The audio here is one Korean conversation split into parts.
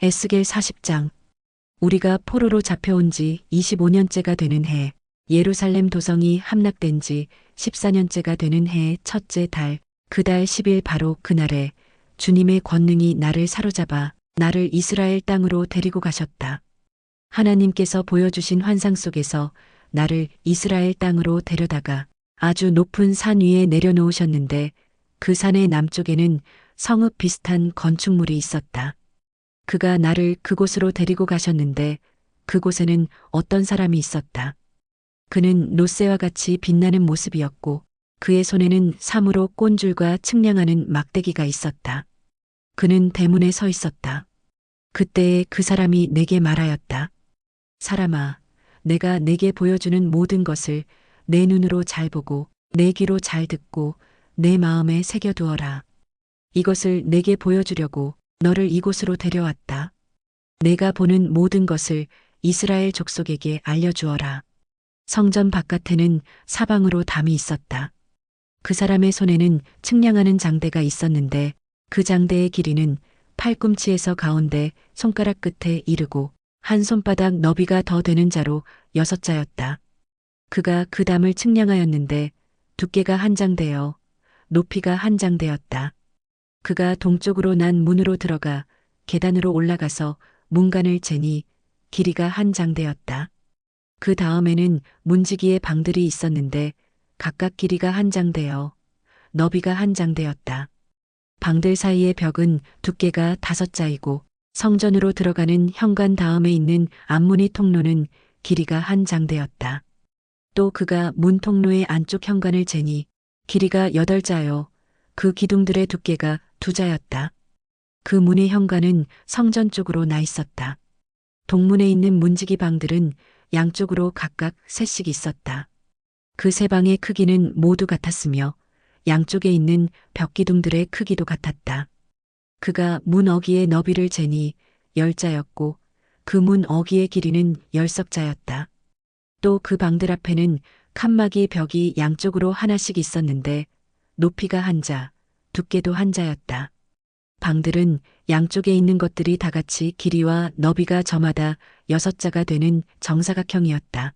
에스겔 40장. 우리가 포로로 잡혀온 지 25년째가 되는 해, 예루살렘 도성이 함락된 지 14년째가 되는 해의 첫째 달, 그 달 10일 바로 그날에 주님의 권능이 나를 사로잡아 나를 이스라엘 땅으로 데리고 가셨다. 하나님께서 보여주신 환상 속에서 나를 이스라엘 땅으로 데려다가 아주 높은 산 위에 내려놓으셨는데 그 산의 남쪽에는 성읍 비슷한 건축물이 있었다. 그가 나를 그곳으로 데리고 가셨는데 그곳에는 어떤 사람이 있었다. 그는 롯새와 같이 빛나는 모습이었고 그의 손에는 사무로 꼰줄과 측량하는 막대기가 있었다. 그는 대문에 서 있었다. 그때에 그 사람이 내게 말하였다. 사람아, 내가 내게 보여주는 모든 것을 내 눈으로 잘 보고 내 귀로 잘 듣고 내 마음에 새겨두어라. 이것을 내게 보여주려고 너를 이곳으로 데려왔다. 내가 보는 모든 것을 이스라엘 족속에게 알려주어라. 성전 바깥에는 사방으로 담이 있었다. 그 사람의 손에는 측량하는 장대가 있었는데 그 장대의 길이는 팔꿈치에서 가운데 손가락 끝에 이르고 한 손바닥 너비가 더 되는 자로 6자였다. 그가 그 담을 측량하였는데 두께가 한 장대여 높이가 한 장대였다. 그가 동쪽으로 난 문으로 들어가 계단으로 올라가서 문간을 재니 길이가 한 장대였다. 그 다음에는 문지기의 방들이 있었는데 각각 길이가 한 장대여 너비가 한 장대였다. 방들 사이의 벽은 두께가 5자이고 성전으로 들어가는 현관 다음에 있는 앞문의 통로는 길이가 한 장대였다. 또 그가 문 통로의 안쪽 현관을 재니 길이가 8자여 그 기둥들의 두께가 2자였다. 그 문의 현관은 성전 쪽으로 나 있었다. 동문에 있는 문지기 방들은 양쪽으로 각각 3씩 있었다. 그 세 방의 크기는 모두 같았으며 양쪽에 있는 벽기둥들의 크기도 같았다. 그가 문 어기의 너비를 재니 10자였고 그 문 어기의 길이는 10석자였다. 또 그 방들 앞에는 칸막이 벽이 양쪽으로 하나씩 있었는데 높이가 한 자, 두께도 한 자였다. 방들은 양쪽에 있는 것들이 다 같이 길이와 너비가 저마다 6자가 되는 정사각형이었다.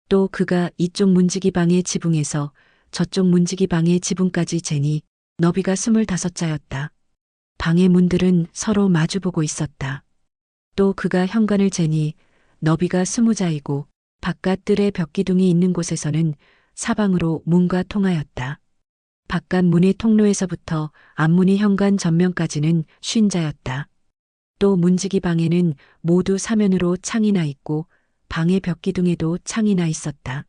또 그가 이쪽 문지기 방의 지붕에서 저쪽 문지기 방의 지붕까지 재니 너비가 25자였다. 방의 문들은 서로 마주보고 있었다. 또 그가 현관을 재니 너비가 20자이고 바깥 뜰에 벽기둥이 있는 곳에서는 사방으로 문과 통하였다. 바깥 문의 통로에서부터 앞문의 현관 전면까지는 50자였다. 또 문지기 방에는 모두 사면으로 창이 나 있고 방의 벽기둥에도 창이 나 있었다.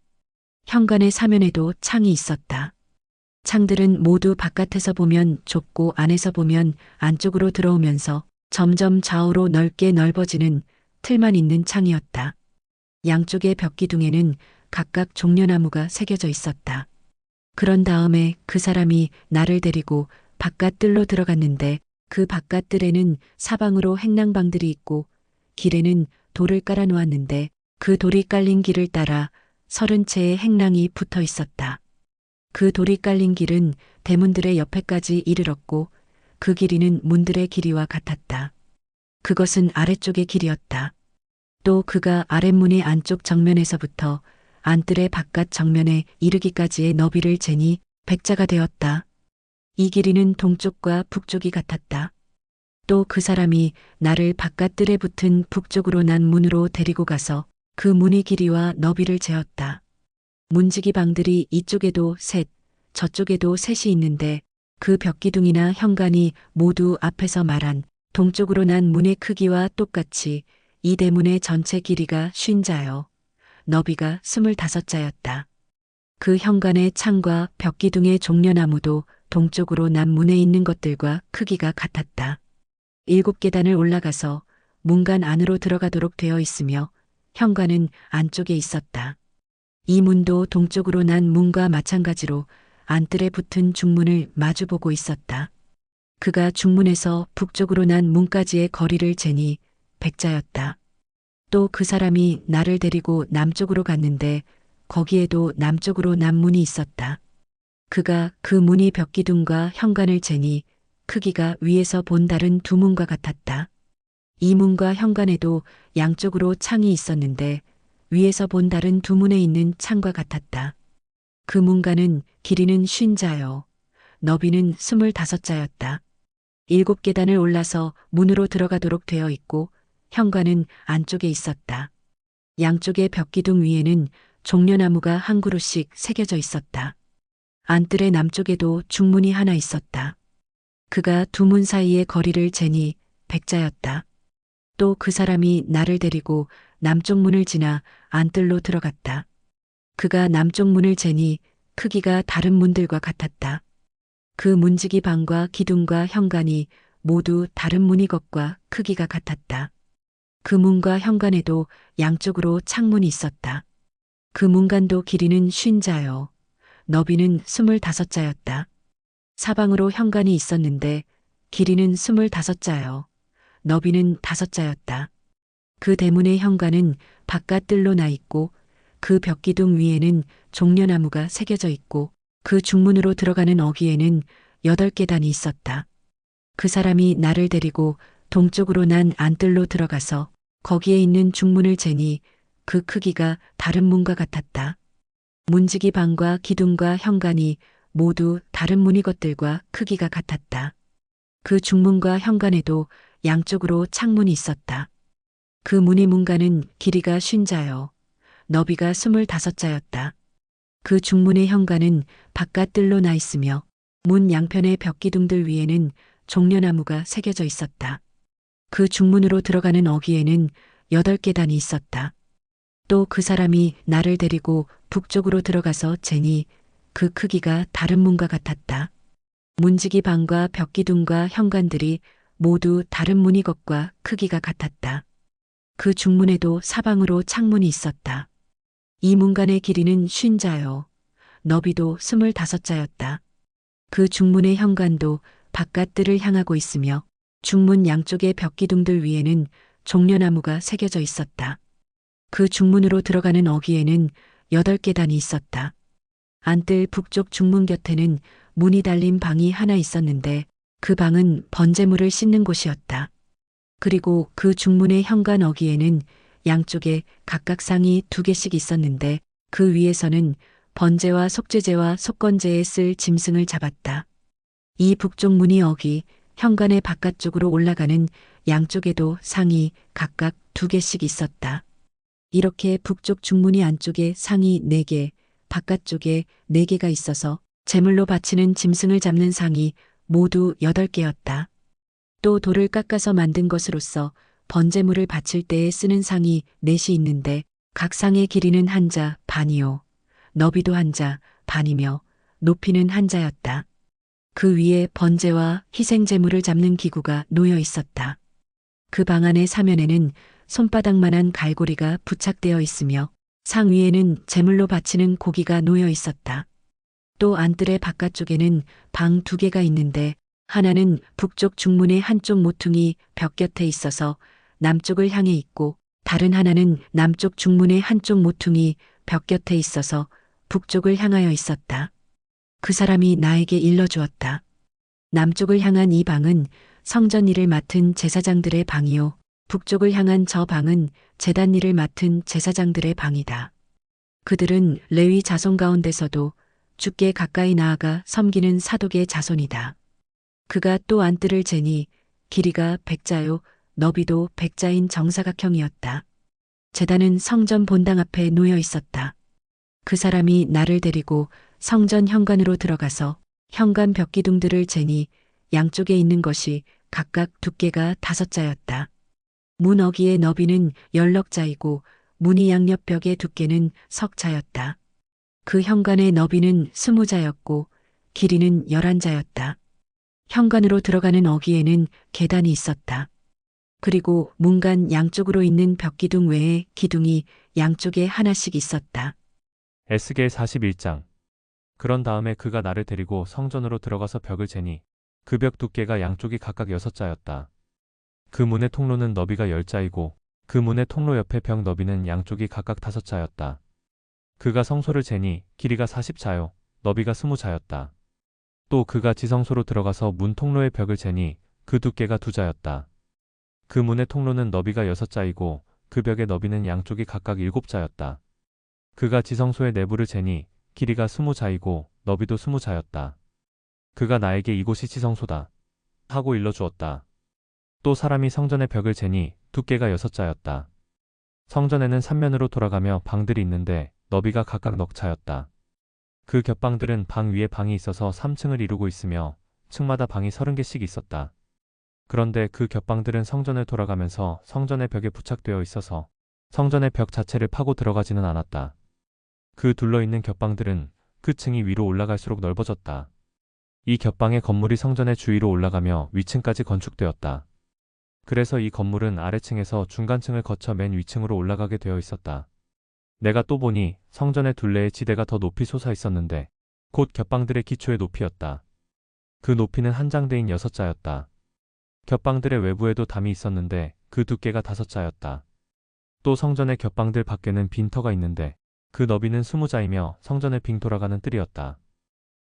현관의 사면에도 창이 있었다. 창들은 모두 바깥에서 보면 좁고 안에서 보면 안쪽으로 들어오면서 점점 좌우로 넓게 넓어지는 틀만 있는 창이었다. 양쪽의 벽기둥에는 각각 종려나무가 새겨져 있었다. 그런 다음에 그 사람이 나를 데리고 바깥 뜰로 들어갔는데 그 바깥 뜰에는 사방으로 행랑방들이 있고 길에는 돌을 깔아 놓았는데 그 돌이 깔린 길을 따라 30채의 행랑이 붙어 있었다. 그 돌이 깔린 길은 대문들의 옆에까지 이르렀고 그 길이는 문들의 길이와 같았다. 그것은 아래쪽의 길이었다. 또 그가 아랫문의 안쪽 정면에서부터 안뜰의 바깥 정면에 이르기까지의 너비를 재니 100자가 되었다. 이 길이는 동쪽과 북쪽이 같았다. 또 그 사람이 나를 바깥 뜰에 붙은 북쪽으로 난 문으로 데리고 가서 그 문의 길이와 너비를 재었다. 문지기 방들이 이쪽에도 셋, 저쪽에도 셋이 있는데 그 벽기둥이나 현관이 모두 앞에서 말한 동쪽으로 난 문의 크기와 똑같이 이 대문의 전체 길이가 50자여 너비가 25자였다. 그 현관의 창과 벽기둥의 종려나무도 동쪽으로 난 문에 있는 것들과 크기가 같았다. 7계단을 올라가서 문간 안으로 들어가도록 되어 있으며 현관은 안쪽에 있었다. 이 문도 동쪽으로 난 문과 마찬가지로 안뜰에 붙은 중문을 마주보고 있었다. 그가 중문에서 북쪽으로 난 문까지의 거리를 재니 100자였다. 또 그 사람이 나를 데리고 남쪽으로 갔는데 거기에도 남쪽으로 난 문이 있었다. 그가 그 문이 벽기둥과 현관을 재니 크기가 위에서 본 다른 두 문과 같았다. 이 문과 현관에도 양쪽으로 창이 있었는데 위에서 본 다른 두 문에 있는 창과 같았다. 그 문과는 길이는 50자요. 너비는 25자였다. 7계단을 올라서 문으로 들어가도록 되어 있고 현관은 안쪽에 있었다. 양쪽의 벽기둥 위에는 종려나무가 한 그루씩 새겨져 있었다. 안뜰의 남쪽에도 중문이 하나 있었다. 그가 두 문 사이의 거리를 재니 100자였다. 또 그 사람이 나를 데리고 남쪽 문을 지나 안뜰로 들어갔다. 그가 남쪽 문을 재니 크기가 다른 문들과 같았다. 그 문지기 방과 기둥과 현관이 모두 다른 문이것과 크기가 같았다. 그 문과 현관에도 양쪽으로 창문이 있었다. 그 문간도 길이는 50자요. 너비는 25자였다. 사방으로 현관이 있었는데 길이는 25자요. 너비는 5자였다. 그 대문의 현관은 바깥뜰로 나 있고 그 벽기둥 위에는 종려나무가 새겨져 있고 그 중문으로 들어가는 어귀에는 8계단이 있었다. 그 사람이 나를 데리고 동쪽으로 난 안뜰로 들어가서 거기에 있는 중문을 재니 그 크기가 다른 문과 같았다. 문지기 방과 기둥과 현관이 모두 다른 문이 것들과 크기가 같았다. 그 중문과 현관에도 양쪽으로 창문이 있었다. 그 문의 문간은 길이가 50자요. 너비가 25자였다. 그 중문의 현관은 바깥뜰로 나 있으며 문 양편의 벽기둥들 위에는 종려나무가 새겨져 있었다. 그 중문으로 들어가는 어귀에는 8계단이 있었다. 또 그 사람이 나를 데리고 북쪽으로 들어가서 재니 그 크기가 다른 문과 같았다. 문지기 방과 벽기둥과 현관들이 모두 다른 문이 것과 크기가 같았다. 그 중문에도 사방으로 창문이 있었다. 이 문간의 길이는 50자요. 너비도 25자였다. 그 중문의 현관도 바깥뜰을 향하고 있으며 중문 양쪽의 벽기둥들 위에는 종려나무가 새겨져 있었다. 그 중문으로 들어가는 어귀에는 8계단이 있었다. 안뜰 북쪽 중문 곁에는 문이 달린 방이 하나 있었는데 그 방은 번제물을 씻는 곳이었다. 그리고 그 중문의 현관 어귀에는 양쪽에 각각 상이 2개씩 있었는데 그 위에서는 번제와 속죄제와 속건제에 쓸 짐승을 잡았다. 이 북쪽 문이 어귀 현관의 바깥쪽으로 올라가는 양쪽에도 상이 각각 2개씩 있었다. 이렇게 북쪽 중문이 안쪽에 상이 4개, 바깥쪽에 4개가 있어서 제물로 바치는 짐승을 잡는 상이 모두 8개였다. 또 돌을 깎아서 만든 것으로서 번제물을 바칠 때에 쓰는 상이 4이 있는데 각 상의 길이는 1자 반이요. 너비도 1자 반이며 높이는 1자였다. 그 위에 번제와 희생제물을 잡는 기구가 놓여 있었다. 그 방 안의 사면에는 손바닥만한 갈고리가 부착되어 있으며 상 위에는 제물로 바치는 고기가 놓여 있었다. 또 안뜰의 바깥쪽에는 방 2개가 있는데 하나는 북쪽 중문의 한쪽 모퉁이 벽 곁에 있어서 남쪽을 향해 있고 다른 하나는 남쪽 중문의 한쪽 모퉁이 벽 곁에 있어서 북쪽을 향하여 있었다. 그 사람이 나에게 일러주었다. 남쪽을 향한 이 방은 성전 일을 맡은 제사장들의 방이요. 북쪽을 향한 저 방은 제단 일을 맡은 제사장들의 방이다. 그들은 레위 자손 가운데서도 주께 가까이 나아가 섬기는 사독의 자손이다. 그가 또 안뜰을 재니 길이가 100자요 너비도 100자인 정사각형이었다. 제단은 성전 본당 앞에 놓여 있었다. 그 사람이 나를 데리고 성전 현관으로 들어가서 현관 벽기둥들을 재니 양쪽에 있는 것이 각각 두께가 5자였다. 문 어귀의 너비는 16자이고 문이 양옆 벽의 두께는 석자였다. 그 현관의 너비는 20자였고 길이는 11자였다. 현관으로 들어가는 어귀에는 계단이 있었다. 그리고 문간 양쪽으로 있는 벽기둥 외에 기둥이 양쪽에 하나씩 있었다. 에스겔 41장. 그런 다음에 그가 나를 데리고 성전으로 들어가서 벽을 재니 그 벽 두께가 양쪽이 각각 6자였다. 그 문의 통로는 너비가 10자이고 그 문의 통로 옆에 벽 너비는 양쪽이 각각 5자였다. 그가 성소를 재니 길이가 40자요 너비가 20자였다. 또 그가 지성소로 들어가서 문 통로의 벽을 재니 그 두께가 2자였다. 그 문의 통로는 너비가 6자이고 그 벽의 너비는 양쪽이 각각 7자였다. 그가 지성소의 내부를 재니 길이가 20자이고 너비도 20자였다. 그가 나에게 이곳이 지성소다 하고 일러주었다. 또 사람이 성전의 벽을 재니 두께가 6자였다. 성전에는 3면으로 돌아가며 방들이 있는데 너비가 각각 넉 자였다. 그 겹방들은 방 위에 방이 있어서 3층을 이루고 있으며 층마다 방이 30개씩 있었다. 그런데 그 겹방들은 성전을 돌아가면서 성전의 벽에 부착되어 있어서 성전의 벽 자체를 파고 들어가지는 않았다. 그 둘러있는 겹방들은 그 층이 위로 올라갈수록 넓어졌다. 이 겹방의 건물이 성전의 주위로 올라가며 위층까지 건축되었다. 그래서 이 건물은 아래층에서 중간층을 거쳐 맨 위층으로 올라가게 되어 있었다. 내가 또 보니 성전의 둘레의 지대가 더 높이 솟아 있었는데 곧 겹방들의 기초의 높이였다. 그 높이는 한장대인 6자였다. 겹방들의 외부에도 담이 있었는데 그 두께가 5자였다. 또 성전의 겹방들 밖에는 빈터가 있는데 그 너비는 20자이며 성전을 빙 돌아가는 뜰이었다.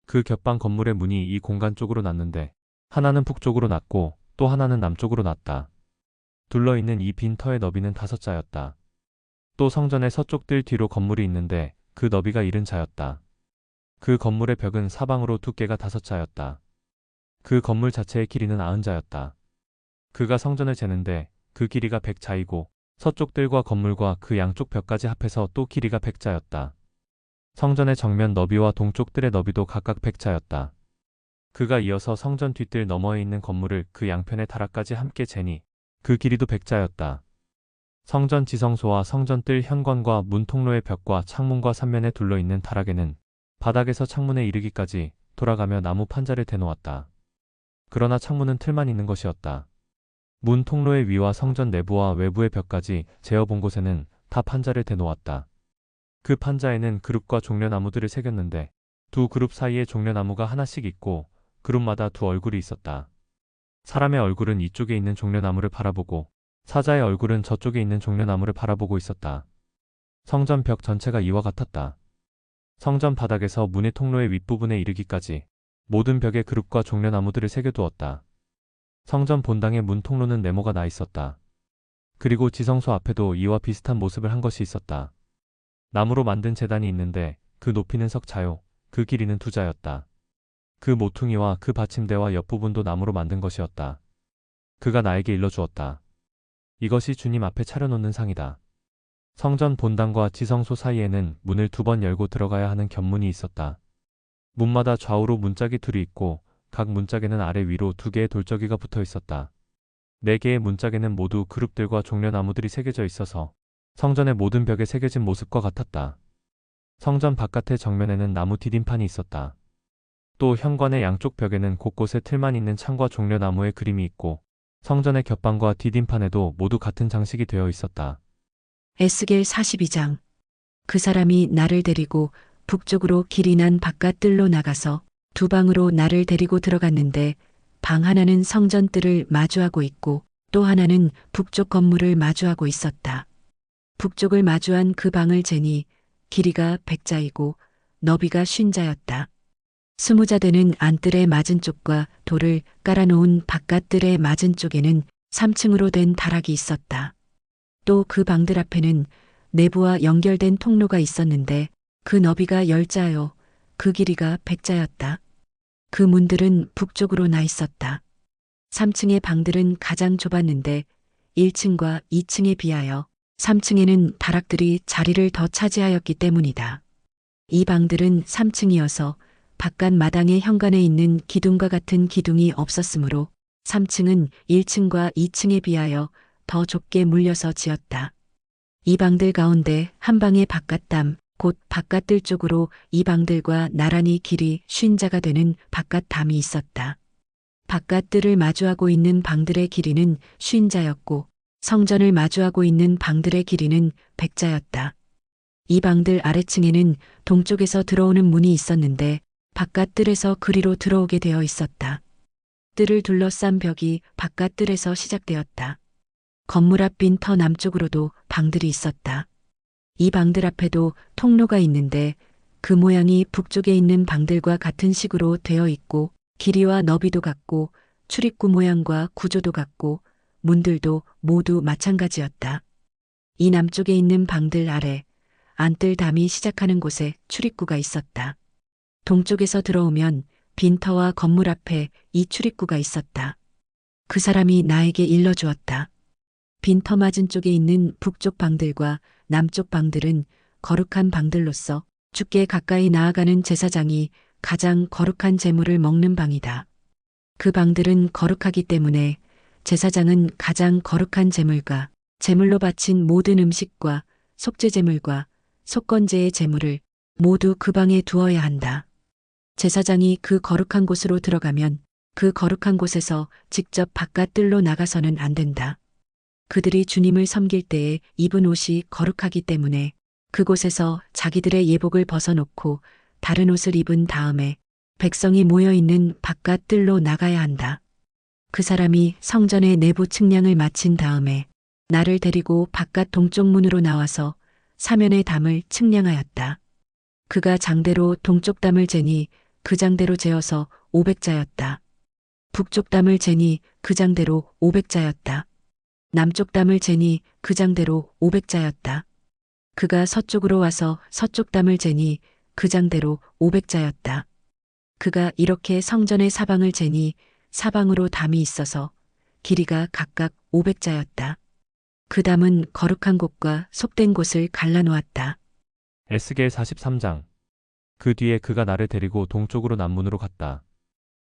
그 겹방 건물의 문이 이 공간 쪽으로 났는데 하나는 북쪽으로 났고 또 하나는 남쪽으로 났다. 둘러있는 이 빈터의 너비는 5자였다. 또 성전의 서쪽 뜰 뒤로 건물이 있는데 그 너비가 70자였다. 그 건물의 벽은 사방으로 두께가 5자였다. 그 건물 자체의 길이는 90자였다. 그가 성전을 재는데 그 길이가 100자이고 서쪽 뜰과 건물과 그 양쪽 벽까지 합해서 또 길이가 100자였다. 성전의 정면 너비와 동쪽 뜰의 너비도 각각 100자였다. 그가 이어서 성전 뒷뜰 너머에 있는 건물을 그 양편의 다락까지 함께 재니 그 길이도 100자였다. 성전 지성소와 성전 뜰 현관과 문 통로의 벽과 창문과 3면에 둘러있는 다락에는 바닥에서 창문에 이르기까지 돌아가며 나무 판자를 대놓았다. 그러나 창문은 틀만 있는 것이었다. 문 통로의 위와 성전 내부와 외부의 벽까지 재어본 곳에는 다 판자를 대놓았다. 그 판자에는 그룹과 종려나무들을 새겼는데 두 그룹 사이에 종려나무가 하나씩 있고 그룹마다 두 얼굴이 있었다. 사람의 얼굴은 이쪽에 있는 종려나무를 바라보고 사자의 얼굴은 저쪽에 있는 종려나무를 바라보고 있었다. 성전 벽 전체가 이와 같았다. 성전 바닥에서 문의 통로의 윗부분에 이르기까지 모든 벽에 그룹과 종려나무들을 새겨두었다. 성전 본당의 문 통로는 네모가 나 있었다. 그리고 지성소 앞에도 이와 비슷한 모습을 한 것이 있었다. 나무로 만든 제단이 있는데 그 높이는 10자요. 그 길이는 2자였다. 그 모퉁이와 그 받침대와 옆부분도 나무로 만든 것이었다. 그가 나에게 일러주었다. 이것이 주님 앞에 차려놓는 상이다. 성전 본당과 지성소 사이에는 문을 2번 열고 들어가야 하는 견문이 있었다. 문마다 좌우로 문짝이 둘이 있고 각 문짝에는 아래 위로 2개의 돌저기가 붙어 있었다. 4개의 문짝에는 모두 그룹들과 종려나무들이 새겨져 있어서 성전의 모든 벽에 새겨진 모습과 같았다. 성전 바깥의 정면에는 나무 디딤판이 있었다. 또 현관의 양쪽 벽에는 곳곳에 틀만 있는 창과 종려나무의 그림이 있고 성전의 겹방과 디딤판에도 모두 같은 장식이 되어 있었다. 에스겔 42장. 그 사람이 나를 데리고 북쪽으로 길이 난 바깥 뜰로 나가서 두 방으로 나를 데리고 들어갔는데 방 하나는 성전 뜰을 마주하고 있고 또 하나는 북쪽 건물을 마주하고 있었다. 북쪽을 마주한 그 방을 재니 길이가 100자이고 너비가 50자였다. 20자 되는 안뜰의 맞은쪽과 돌을 깔아놓은 바깥뜰의 맞은쪽에는 3층으로 된 다락이 있었다. 또 그 방들 앞에는 내부와 연결된 통로가 있었는데 그 너비가 10자요. 그 길이가 100자였다. 그 문들은 북쪽으로 나 있었다. 3층의 방들은 가장 좁았는데 1층과 2층에 비하여 3층에는 다락들이 자리를 더 차지하였기 때문이다. 이 방들은 3층이어서 바깥 마당의 현관에 있는 기둥과 같은 기둥이 없었으므로 3층은 1층과 2층에 비하여 더 좁게 물려서 지었다. 이 방들 가운데 한 방의 바깥담, 곧 바깥들 쪽으로 이 방들과 나란히 길이 50자가 되는 바깥담이 있었다. 바깥들을 마주하고 있는 방들의 길이는 50자였고 성전을 마주하고 있는 방들의 길이는 100자였다. 이 방들 아래층에는 동쪽에서 들어오는 문이 있었는데 바깥뜰에서 그리로 들어오게 되어 있었다. 뜰을 둘러싼 벽이 바깥뜰에서 시작되었다. 건물 앞 빈터 남쪽으로도 방들이 있었다. 이 방들 앞에도 통로가 있는데 그 모양이 북쪽에 있는 방들과 같은 식으로 되어 있고 길이와 너비도 같고 출입구 모양과 구조도 같고 문들도 모두 마찬가지였다. 이 남쪽에 있는 방들 아래 안뜰 담이 시작하는 곳에 출입구가 있었다. 동쪽에서 들어오면 빈터와 건물 앞에 이 출입구가 있었다. 그 사람이 나에게 일러주었다. 빈터 맞은 쪽에 있는 북쪽 방들과 남쪽 방들은 거룩한 방들로서 주께 가까이 나아가는 제사장이 가장 거룩한 제물을 먹는 방이다. 그 방들은 거룩하기 때문에 제사장은 가장 거룩한 제물과 제물로 바친 모든 음식과 속죄 제물과 속건제의 제물을 모두 그 방에 두어야 한다. 제사장이 그 거룩한 곳으로 들어가면 그 거룩한 곳에서 직접 바깥 뜰로 나가서는 안 된다. 그들이 주님을 섬길 때에 입은 옷이 거룩하기 때문에 그곳에서 자기들의 예복을 벗어놓고 다른 옷을 입은 다음에 백성이 모여있는 바깥 뜰로 나가야 한다. 그 사람이 성전의 내부 측량을 마친 다음에 나를 데리고 바깥 동쪽 문으로 나와서 사면의 담을 측량하였다. 그가 장대로 동쪽 담을 재니 그 장대로 재어서 500자였다. 북쪽 담을 재니 그 장대로 500자였다. 남쪽 담을 재니 그 장대로 500자였다. 그가 서쪽으로 와서 서쪽 담을 재니 그 장대로 500자였다. 그가 이렇게 성전의 사방을 재니 사방으로 담이 있어서 길이가 각각 500자였다. 그 담은 거룩한 곳과 속된 곳을 갈라놓았다. 에스겔 43장. 그 뒤에 그가 나를 데리고 동쪽으로 남문으로 갔다.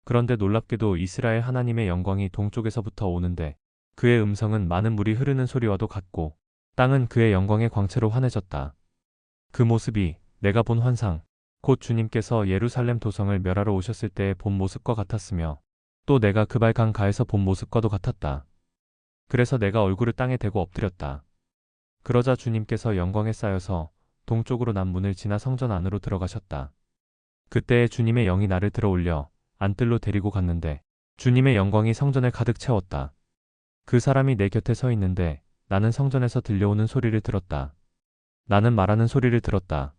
그런데 놀랍게도 이스라엘 하나님의 영광이 동쪽에서부터 오는데 그의 음성은 많은 물이 흐르는 소리와도 같고 땅은 그의 영광의 광채로 환해졌다. 그 모습이 내가 본 환상, 곧 주님께서 예루살렘 도성을 멸하러 오셨을 때의 본 모습과 같았으며 또 내가 그발 강가에서 본 모습과도 같았다. 그래서 내가 얼굴을 땅에 대고 엎드렸다. 그러자 주님께서 영광에 쌓여서 동쪽으로 남문을 지나 성전 안으로 들어가셨다. 그때에 주님의 영이 나를 들어올려 안뜰로 데리고 갔는데 주님의 영광이 성전을 가득 채웠다. 그 사람이 내 곁에 서 있는데 나는 성전에서 들려오는 소리를 들었다. 나는 말하는 소리를 들었다.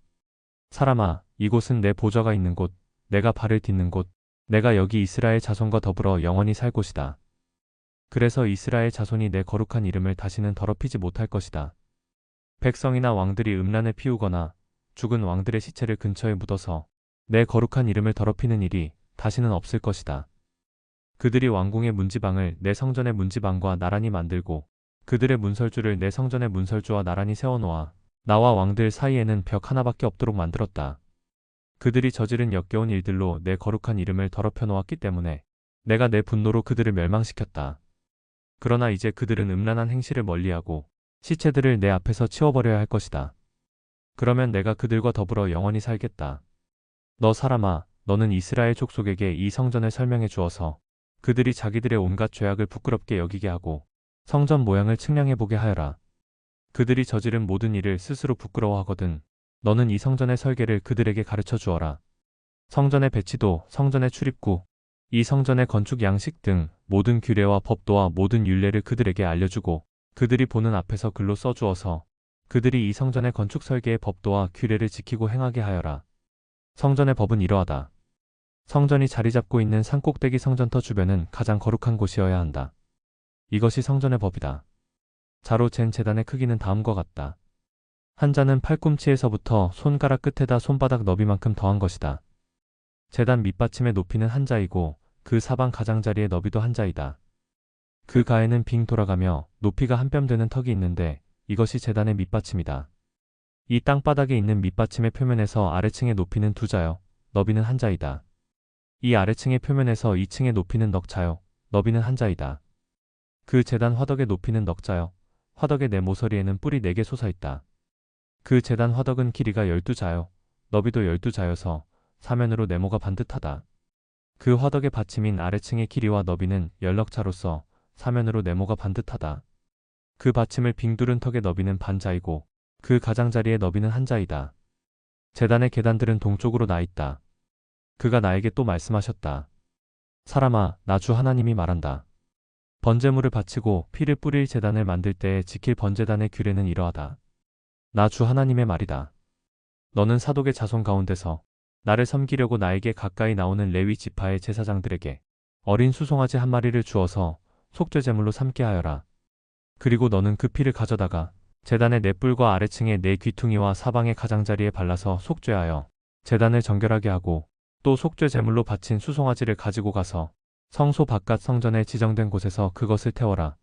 사람아, 이곳은 내 보좌가 있는 곳, 내가 발을 딛는 곳, 내가 여기 이스라엘 자손과 더불어 영원히 살 곳이다. 그래서 이스라엘 자손이 내 거룩한 이름을 다시는 더럽히지 못할 것이다. 백성이나 왕들이 음란을 피우거나 죽은 왕들의 시체를 근처에 묻어서 내 거룩한 이름을 더럽히는 일이 다시는 없을 것이다. 그들이 왕궁의 문지방을 내 성전의 문지방과 나란히 만들고 그들의 문설주를 내 성전의 문설주와 나란히 세워놓아 나와 왕들 사이에는 벽 하나밖에 없도록 만들었다. 그들이 저지른 역겨운 일들로 내 거룩한 이름을 더럽혀 놓았기 때문에 내가 내 분노로 그들을 멸망시켰다. 그러나 이제 그들은 음란한 행실을 멀리하고 시체들을 내 앞에서 치워버려야 할 것이다. 그러면 내가 그들과 더불어 영원히 살겠다. 너 사람아, 너는 이스라엘 족속에게 이 성전을 설명해 주어서 그들이 자기들의 온갖 죄악을 부끄럽게 여기게 하고 성전 모양을 측량해 보게 하여라. 그들이 저지른 모든 일을 스스로 부끄러워하거든 너는 이 성전의 설계를 그들에게 가르쳐 주어라. 성전의 배치도, 성전의 출입구, 이 성전의 건축 양식 등 모든 규례와 법도와 모든 율례를 그들에게 알려주고 그들이 보는 앞에서 글로 써주어서 그들이 이 성전의 건축 설계의 법도와 규례를 지키고 행하게 하여라. 성전의 법은 이러하다. 성전이 자리 잡고 있는 산꼭대기 성전터 주변은 가장 거룩한 곳이어야 한다. 이것이 성전의 법이다. 자로 잰 제단의 크기는 다음과 같다. 한 자는 팔꿈치에서부터 손가락 끝에다 손바닥 너비만큼 더한 것이다. 제단 밑받침의 높이는 한 자이고 그 사방 가장자리의 너비도 한 자이다. 그 가에는 빙 돌아가며 높이가 한 뼘 되는 턱이 있는데 이것이 제단의 밑받침이다. 이 땅바닥에 있는 밑받침의 표면에서 아래층의 높이는 두 자요, 너비는 한 자이다. 이 아래층의 표면에서 2층의 높이는 넉 자요, 너비는 한 자이다. 그 제단 화덕의 높이는 넉 자요, 화덕의 네 모서리에는 뿔이 4개 솟아있다. 그 제단 화덕은 길이가 12자요, 너비도 12자여서 사면으로 네모가 반듯하다. 그 화덕의 받침인 아래층의 길이와 너비는 10넉자로서 사면으로 네모가 반듯하다. 그 받침을 빙두른 턱의 너비는 반자이고 그 가장자리의 너비는 한 자이다. 제단의 계단들은 동쪽으로 나 있다. 그가 나에게 또 말씀하셨다. 사람아, 나 주 하나님이 말한다. 번제물을 바치고 피를 뿌릴 제단을 만들 때에 지킬 번제단의 규례는 이러하다. 나 주 하나님의 말이다. 너는 사독의 자손 가운데서 나를 섬기려고 나에게 가까이 나오는 레위 지파의 제사장들에게 어린 수송아지 한 마리를 주어서 속죄 제물로 삼게 하여라. 그리고 너는 그 피를 가져다가 제단의 네 뿔과 아래층의 네 귀퉁이와 사방의 가장자리에 발라서 속죄하여 제단을 정결하게 하고, 또 속죄 제물로 바친 수송아지를 가지고 가서 성소 바깥 성전에 지정된 곳에서 그것을 태워라.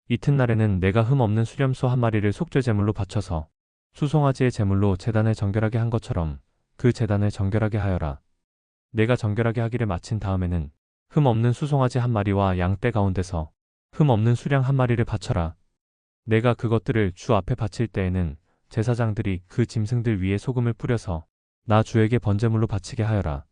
이튿날에는 내가 흠 없는 수렴소 한 마리를 속죄 제물로 바쳐서 수송아지의 제물로 제단을 정결하게 한 것처럼 그 제단을 정결하게 하여라. 내가 정결하게 하기를 마친 다음에는 흠 없는 수송아지 한 마리와 양떼 가운데서 흠 없는 수량 한 마리를 바쳐라. 내가 그것들을 주 앞에 바칠 때에는 제사장들이 그 짐승들 위에 소금을 뿌려서 나 주에게 번제물로 바치게 하여라.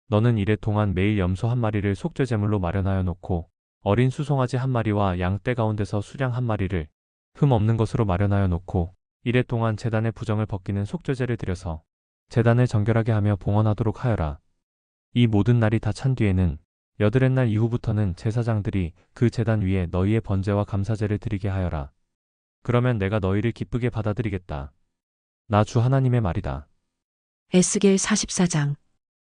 너는 이래 동안 매일 염소 한 마리를 속죄 제물로 마련하여 놓고 어린 수송아지 한 마리와 양떼 가운데서 수량 한 마리를 흠 없는 것으로 마련하여 놓고 이래 동안 제단의 부정을 벗기는 속죄제를 드려서 제단을 정결하게 하며 봉헌하도록 하여라. 이 모든 날이 다 찬 뒤에는 여드렛 날 이후부터는 제사장들이 그 제단 위에 너희의 번제와 감사제를 드리게 하여라. 그러면 내가 너희를 기쁘게 받아들이겠다. 나 주 하나님의 말이다. 에스겔 44장.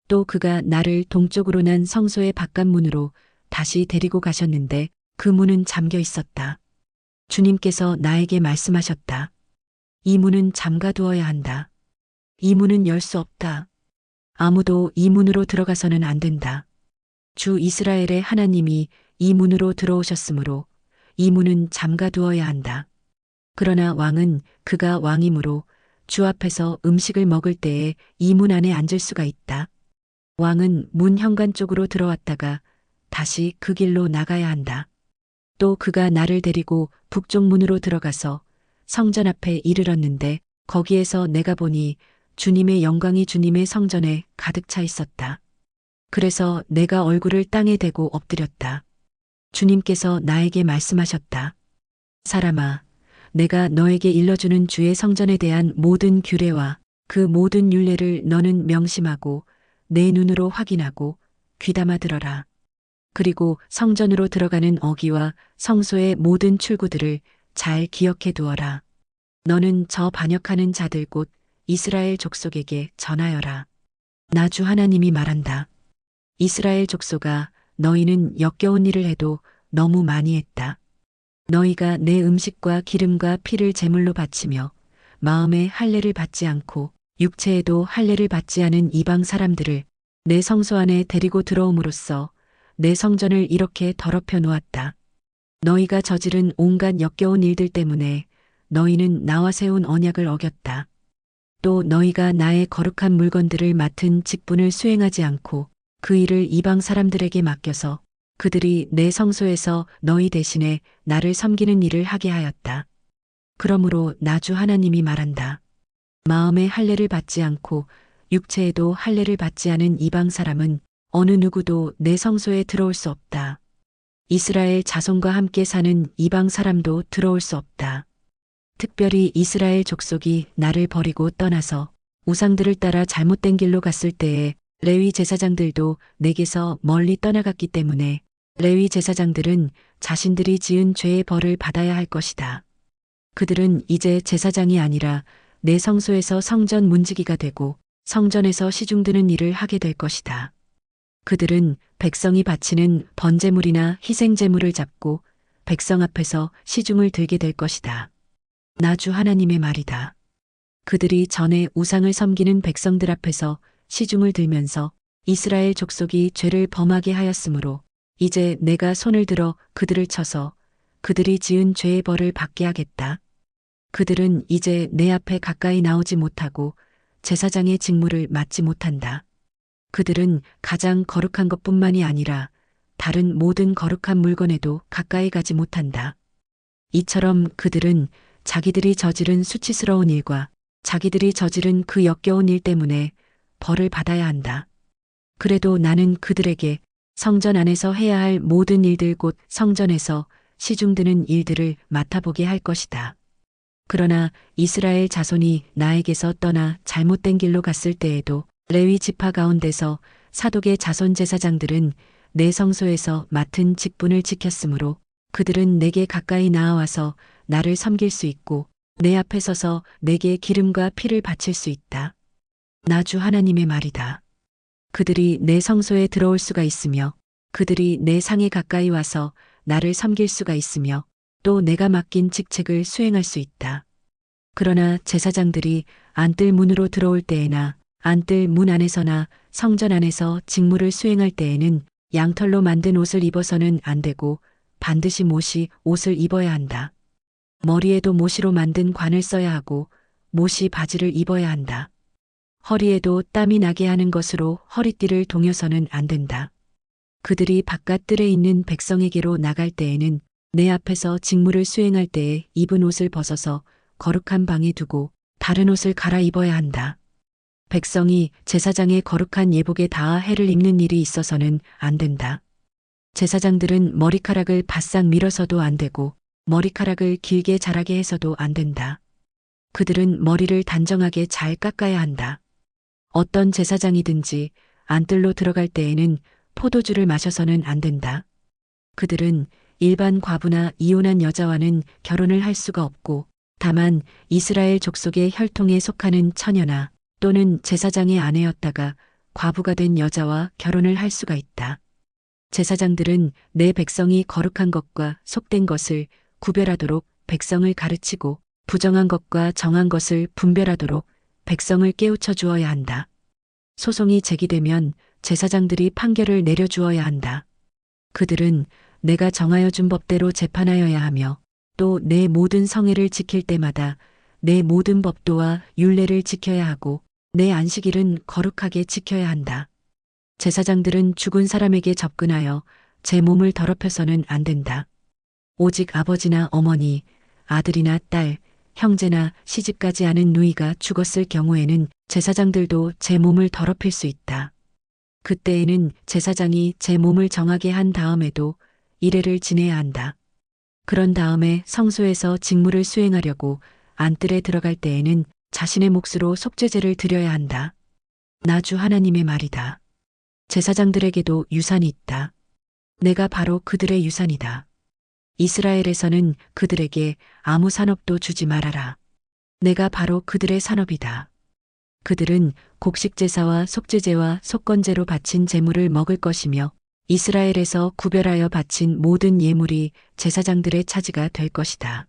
또 그가 나를 동쪽으로 난 성소의 바깥문으로 다시 데리고 가셨는데 그 문은 잠겨 있었다. 주님께서 나에게 말씀하셨다. 이 문은 잠가 두어야 한다. 이 문은 열 수 없다. 아무도 이 문으로 들어가서는 안 된다. 주 이스라엘의 하나님이 이 문으로 들어오셨으므로 이 문은 잠가 두어야 한다. 그러나 왕은 그가 왕이므로 주 앞에서 음식을 먹을 때에 이 문 안에 앉을 수가 있다. 왕은 문 현관 쪽으로 들어왔다가 다시 그 길로 나가야 한다. 또 그가 나를 데리고 북쪽 문으로 들어가서 성전 앞에 이르렀는데 거기에서 내가 보니 주님의 영광이 주님의 성전에 가득 차 있었다. 그래서 내가 얼굴을 땅에 대고 엎드렸다. 주님께서 나에게 말씀하셨다. 사람아, 내가 너에게 일러주는 주의 성전에 대한 모든 규례와 그 모든 율례를 너는 명심하고 내 눈으로 확인하고 귀담아 들어라. 그리고 성전으로 들어가는 어기와 성소의 모든 출구들을 잘 기억해 두어라. 너는 저 반역하는 자들 곧 이스라엘 족속에게 전하여라. 나 주 하나님이 말한다. 이스라엘 족속아, 너희는 역겨운 일을 해도 너무 많이 했다. 너희가 내 음식과 기름과 피를 제물로 바치며 마음에 할례를 받지 않고 육체에도 할례를 받지 않은 이방 사람들을 내 성소 안에 데리고 들어옴으로써 내 성전을 이렇게 더럽혀 놓았다. 너희가 저지른 온갖 역겨운 일들 때문에 너희는 나와 세운 언약을 어겼다. 또 너희가 나의 거룩한 물건들을 맡은 직분을 수행하지 않고 그 일을 이방 사람들에게 맡겨서 그들이 내 성소에서 너희 대신에 나를 섬기는 일을 하게 하였다. 그러므로 나 주 하나님이 말한다. 마음에 할례를 받지 않고 육체에도 할례를 받지 않은 이방 사람은 어느 누구도 내 성소에 들어올 수 없다. 이스라엘 자손과 함께 사는 이방 사람도 들어올 수 없다. 특별히 이스라엘 족속이 나를 버리고 떠나서 우상들을 따라 잘못된 길로 갔을 때에 레위 제사장들도 내게서 멀리 떠나갔기 때문에 레위 제사장들은 자신들이 지은 죄의 벌을 받아야 할 것이다. 그들은 이제 제사장이 아니라 내 성소에서 성전 문지기가 되고 성전에서 시중 드는 일을 하게 될 것이다. 그들은 백성이 바치는 번제물이나 희생제물을 잡고 백성 앞에서 시중을 들게 될 것이다. 나 주 하나님의 말이다. 그들이 전에 우상을 섬기는 백성들 앞에서 시중을 들면서 이스라엘 족속이 죄를 범하게 하였으므로 이제 내가 손을 들어 그들을 쳐서 그들이 지은 죄의 벌을 받게 하겠다. 그들은 이제 내 앞에 가까이 나오지 못하고 제사장의 직무를 맡지 못한다. 그들은 가장 거룩한 것뿐만이 아니라 다른 모든 거룩한 물건에도 가까이 가지 못한다. 이처럼 그들은 자기들이 저지른 수치스러운 일과 자기들이 저지른 그 역겨운 일 때문에 벌을 받아야 한다. 그래도 나는 그들에게 성전 안에서 해야 할 모든 일들 곧 성전에서 시중드는 일들을 맡아보게 할 것이다. 그러나 이스라엘 자손이 나에게서 떠나 잘못된 길로 갔을 때에도 레위 지파 가운데서 사독의 자손 제사장들은 내 성소에서 맡은 직분을 지켰으므로 그들은 내게 가까이 나아와서 나를 섬길 수 있고 내 앞에 서서 내게 기름과 피를 바칠 수 있다. 나 주 하나님의 말이다. 그들이 내 성소에 들어올 수가 있으며 그들이 내 상에 가까이 와서 나를 섬길 수가 있으며 또 내가 맡긴 직책을 수행할 수 있다. 그러나 제사장들이 안뜰 문으로 들어올 때에나 안뜰 문 안에서나 성전 안에서 직무를 수행할 때에는 양털로 만든 옷을 입어서는 안 되고 반드시 못이 옷을 입어야 한다. 머리에도 못이로 만든 관을 써야 하고 못이 바지를 입어야 한다. 허리에도 땀이 나게 하는 것으로 허리띠를 동여서는 안 된다. 그들이 바깥 뜰에 있는 백성에게로 나갈 때에는 내 앞에서 직무를 수행할 때에 입은 옷을 벗어서 거룩한 방에 두고 다른 옷을 갈아입어야 한다. 백성이 제사장의 거룩한 예복에 닿아 해를 입는 일이 있어서는 안 된다. 제사장들은 머리카락을 바싹 밀어서도 안 되고 머리카락을 길게 자라게 해서도 안 된다. 그들은 머리를 단정하게 잘 깎아야 한다. 어떤 제사장이든지 안뜰로 들어갈 때에는 포도주를 마셔서는 안 된다. 그들은 일반 과부나 이혼한 여자와는 결혼을 할 수가 없고 다만 이스라엘 족속의 혈통에 속하는 처녀나 또는 제사장의 아내였다가 과부가 된 여자와 결혼을 할 수가 있다. 제사장들은 내 백성이 거룩한 것과 속된 것을 구별하도록 백성을 가르치고 부정한 것과 정한 것을 분별하도록 백성을 깨우쳐 주어야 한다. 소송이 제기되면 제사장들이 판결을 내려주어야 한다. 그들은 내가 정하여 준 법대로 재판하여야 하며 또 내 모든 성회를 지킬 때마다 내 모든 법도와 율례를 지켜야 하고 내 안식일은 거룩하게 지켜야 한다. 제사장들은 죽은 사람에게 접근하여 제 몸을 더럽혀서는 안 된다. 오직 아버지나 어머니, 아들이나 딸, 형제나 시집가지 않은 누이가 죽었을 경우에는 제사장들도 제 몸을 더럽힐 수 있다. 그때에는 제사장이 제 몸을 정하게 한 다음에도 이레를 지내야 한다. 그런 다음에 성소에서 직무를 수행하려고 안뜰에 들어갈 때에는 자신의 몫으로 속죄제를 드려야 한다. 나 주 하나님의 말이다. 제사장들에게도 유산이 있다. 내가 바로 그들의 유산이다. 이스라엘에서는 그들에게 아무 산업도 주지 말아라. 내가 바로 그들의 산업이다. 그들은 곡식제사와 속죄제와 속건제로 바친 제물을 먹을 것이며 이스라엘에서 구별하여 바친 모든 예물이 제사장들의 차지가 될 것이다.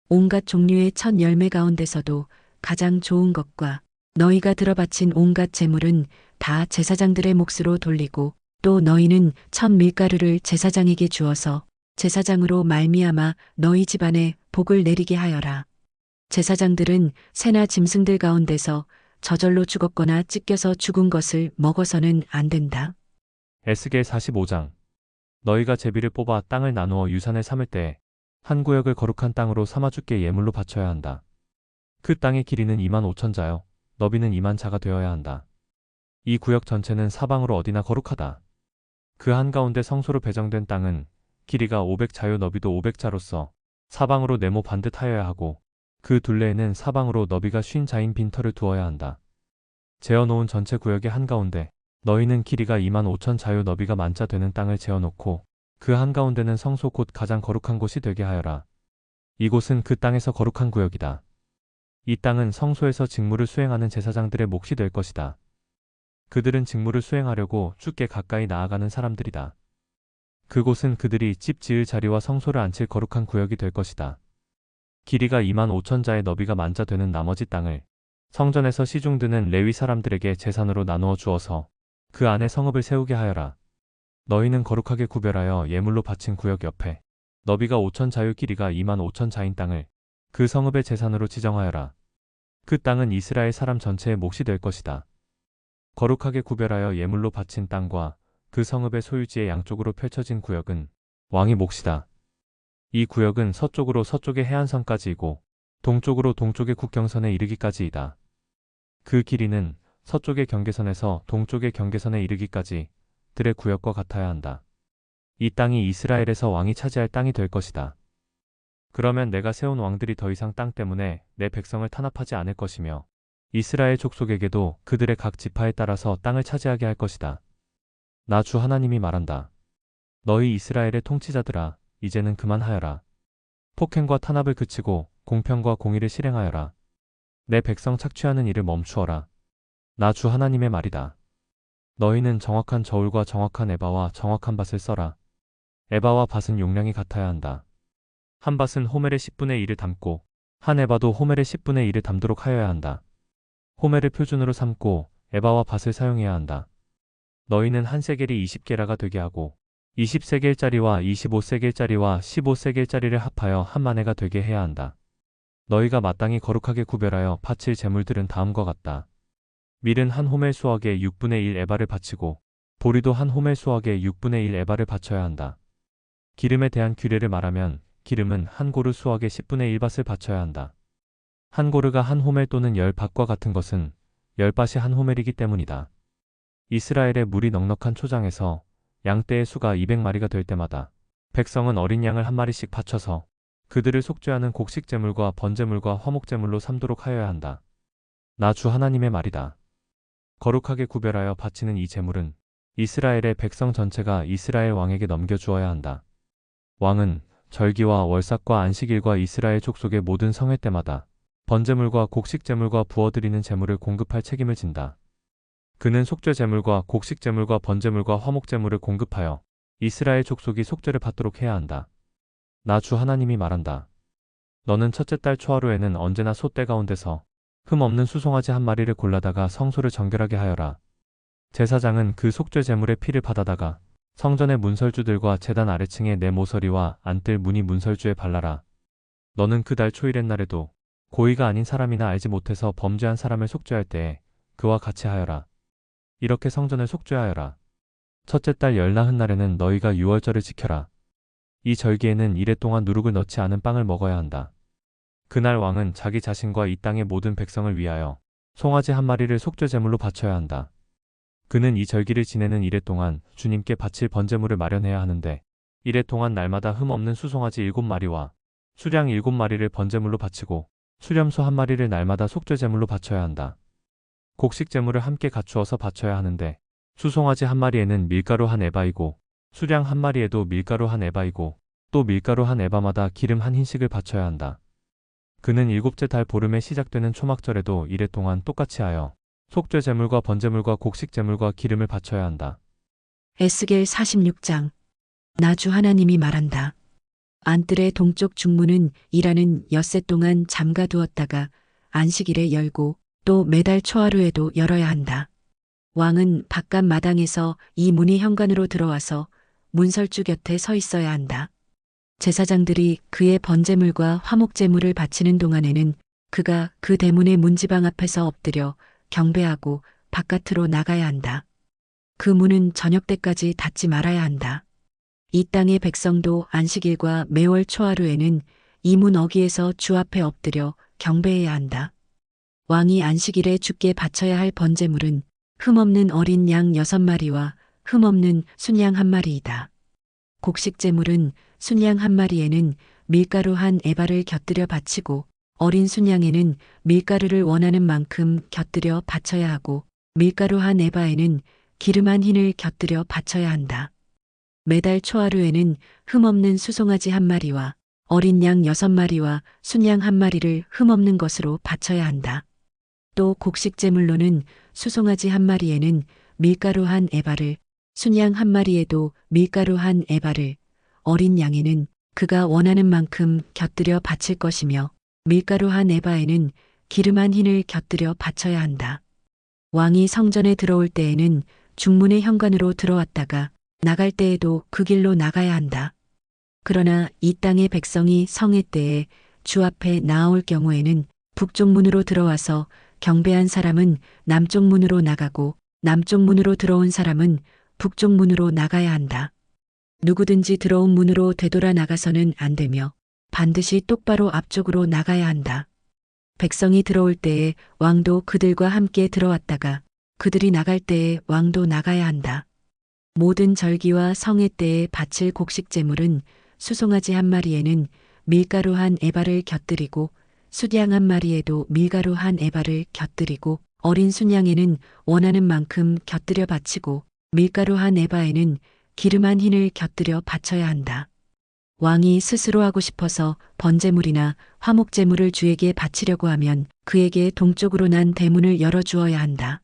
온갖 종류의 첫 열매 가운데서도 가장 좋은 것과 너희가 들어 바친 온갖 제물은 다 제사장들의 몫으로 돌리고 또 너희는 첫 밀가루를 제사장에게 주어서 제사장으로 말미암아 너희 집안에 복을 내리게 하여라. 제사장들은 새나 짐승들 가운데서 저절로 죽었거나 찢겨서 죽은 것을 먹어서는 안 된다. 에스겔 45장. 너희가 제비를 뽑아 땅을 나누어 유산을 삼을 때 한 구역을 거룩한 땅으로 삼아 주께 예물로 바쳐야 한다. 그 땅의 길이는 2만 5천 자요, 너비는 2만 자가 되어야 한다. 이 구역 전체는 사방으로 어디나 거룩하다. 그 한가운데 성소로 배정된 땅은 길이가 500자요 너비도 500자로서 사방으로 네모 반듯하여야 하고 그 둘레에는 사방으로 너비가 50자인 빈터를 두어야 한다. 재어놓은 전체 구역의 한가운데 너희는 길이가 2만 5천 자요 너비가 만자 되는 땅을 재어놓고 그 한가운데는 성소 곧 가장 거룩한 곳이 되게 하여라. 이곳은 그 땅에서 거룩한 구역이다. 이 땅은 성소에서 직무를 수행하는 제사장들의 몫이 될 것이다. 그들은 직무를 수행하려고 주께 가까이 나아가는 사람들이다. 그곳은 그들이 집 지을 자리와 성소를 앉힐 거룩한 구역이 될 것이다. 길이가 2만 5천 자의 너비가 만자 되는 나머지 땅을 성전에서 시중 드는 레위 사람들에게 제산으로 나누어 주어서 그 안에 성읍을 세우게 하여라. 너희는 거룩하게 구별하여 예물로 바친 구역 옆에 너비가 5천 자요 길이가 2만 5천 자인 땅을 그 성읍의 제산으로 지정하여라. 그 땅은 이스라엘 사람 전체의 몫이 될 것이다. 거룩하게 구별하여 예물로 바친 땅과 그 성읍의 소유지의 양쪽으로 펼쳐진 구역은 왕의 몫이다. 이 구역은 서쪽으로 서쪽의 해안선까지이고 동쪽으로 동쪽의 국경선에 이르기까지이다. 그 길이는 서쪽의 경계선에서 동쪽의 경계선에 이르기까지 들의 구역과 같아야 한다. 이 땅이 이스라엘에서 왕이 차지할 땅이 될 것이다. 그러면 내가 세운 왕들이 더 이상 땅 때문에 내 백성을 탄압하지 않을 것이며 이스라엘 족속에게도 그들의 각 지파에 따라서 땅을 차지하게 할 것이다. 나 주 하나님이 말한다. 너희 이스라엘의 통치자들아, 이제는 그만하여라. 폭행과 탄압을 그치고 공평과 공의를 실행하여라. 내 백성 착취하는 일을 멈추어라. 나 주 하나님의 말이다. 너희는 정확한 저울과 정확한 에바와 정확한 밭을 써라. 에바와 밭은 용량이 같아야 한다. 한 밭은 호멜의 10분의 1을 담고 한 에바도 호멜의 10분의 1을 담도록 하여야 한다. 호멜을 표준으로 삼고 에바와 밭을 사용해야 한다. 너희는 한 세겔이 20게라가 되게 하고 20세겔짜리와 25세겔짜리와 15세겔짜리를 합하여 한 마네가 되게 해야 한다. 너희가 마땅히 거룩하게 구별하여 바칠 제물들은 다음과 같다. 밀은 한 호멜 수확의 6분의 1 에바를 바치고 보리도 한 호멜 수확의 6분의 1 에바를 바쳐야 한다. 기름에 대한 규례를 말하면 기름은 한 고르 수확의 10분의 1밭을 바쳐야 한다. 한 고르가 한 호멜 또는 10밭과 같은 것은 10밭이 한 호멜이기 때문이다. 이스라엘의 물이 넉넉한 초장에서 양떼의 수가 200마리가 될 때마다 백성은 어린 양을 한 마리씩 바쳐서 그들을 속죄하는 곡식제물과 번제물과 화목제물로 삼도록 하여야 한다. 나 주 하나님의 말이다. 거룩하게 구별하여 바치는 이 제물은 이스라엘의 백성 전체가 이스라엘 왕에게 넘겨주어야 한다. 왕은 절기와 월삭과 안식일과 이스라엘 족속의 모든 성회 때마다 번제물과 곡식제물과 부어드리는 제물을 공급할 책임을 진다. 그는 속죄제물과 곡식제물과 번제물과 화목제물을 공급하여 이스라엘 족속이 속죄를 받도록 해야 한다. 나 주 하나님이 말한다. 너는 첫째 달 초하루에는 언제나 소떼 가운데서 흠 없는 수송아지 한 마리를 골라다가 성소를 정결하게 하여라. 제사장은 그 속죄제물의 피를 받아다가 성전의 문설주들과 제단 아래층의 내 모서리와 안뜰 무늬 문설주에 발라라. 너는 그 달 초일의 날에도 고의가 아닌 사람이나 알지 못해서 범죄한 사람을 속죄할 때에 그와 같이 하여라. 이렇게 성전을 속죄하여라. 첫째 달 열나흔 날에는 너희가 유월절을 지켜라. 이 절기에는 이래 동안 누룩을 넣지 않은 빵을 먹어야 한다. 그날 왕은 자기 자신과 이 땅의 모든 백성을 위하여 송아지 한 마리를 속죄제물로 바쳐야 한다. 그는 이 절기를 지내는 이래 동안 주님께 바칠 번제물을 마련해야 하는데 이래 동안 날마다 흠 없는 수송아지 7마리와 수량 7마리를 번제물로 바치고 수렴소 한 마리를 날마다 속죄제물로 바쳐야 한다. 곡식제물을 함께 갖추어서 바쳐야 하는데 수송아지 한 마리에는 밀가루 한 에바이고 수량 한 마리에도 밀가루 한 에바이고 또 밀가루 한 에바마다 기름 한 흰씩을 바쳐야 한다. 그는 일곱째 달 보름에 시작되는 초막절에도 이래 동안 똑같이 하여 속죄제물과 번제물과 곡식제물과 기름을 바쳐야 한다. 에스겔 46장. 나 주 하나님이 말한다. 안뜰의 동쪽 중문은 일하는 엿새 동안 잠가 두었다가 안식일에 열고 또 매달 초하루에도 열어야 한다. 왕은 바깥 마당에서 이 문이 현관으로 들어와서 문설주 곁에 서 있어야 한다. 제사장들이 그의 번제물과 화목제물을 바치는 동안에는 그가 그 대문의 문지방 앞에서 엎드려 경배하고 바깥으로 나가야 한다. 그 문은 저녁 때까지 닫지 말아야 한다. 이 땅의 백성도 안식일과 매월 초하루에는 이 문 어귀에서 주 앞에 엎드려 경배해야 한다. 왕이 안식일에 주께 바쳐야 할 번제물은 흠없는 어린 양 6마리와 흠없는 순양 1마리이다. 곡식제물은 순양 1마리에는 밀가루 한 에바를 곁들여 바치고 어린 순양에는 밀가루를 원하는 만큼 곁들여 바쳐야 하고 밀가루 한 에바에는 기름 한 흰을 곁들여 바쳐야 한다. 매달 초하루에는 흠없는 수송아지 1마리와 어린 양 6마리와 순양 1마리를 흠없는 것으로 바쳐야 한다. 또 곡식제물로는 수송아지 1마리에는 밀가루 한 에바를, 순양 1마리에도 밀가루 한 에바를, 어린 양에는 그가 원하는 만큼 곁들여 바칠 것이며 밀가루 한 에바에는 기름 한 흰을 곁들여 바쳐야 한다. 왕이 성전에 들어올 때에는 중문의 현관으로 들어왔다가 나갈 때에도 그 길로 나가야 한다. 그러나 이 땅의 백성이 성회 때에 주 앞에 나아올 경우에는 북쪽 문으로 들어와서 경배한 사람은 남쪽 문으로 나가고 남쪽 문으로 들어온 사람은 북쪽 문으로 나가야 한다. 누구든지 들어온 문으로 되돌아 나가서는 안 되며 반드시 똑바로 앞쪽으로 나가야 한다. 백성이 들어올 때에 왕도 그들과 함께 들어왔다가 그들이 나갈 때에 왕도 나가야 한다. 모든 절기와 성회 때에 바칠 곡식제물은 수송아지 1마리에는 밀가루 한 에바를 곁들이고 수양 1마리에도 밀가루 한 에바를 곁들이고 어린 순양에는 원하는 만큼 곁들여 바치고 밀가루 한 에바에는 기름 한 흰을 곁들여 바쳐야 한다. 왕이 스스로 하고 싶어서 번제물이나 화목제물을 주에게 바치려고 하면 그에게 동쪽으로 난 대문을 열어주어야 한다.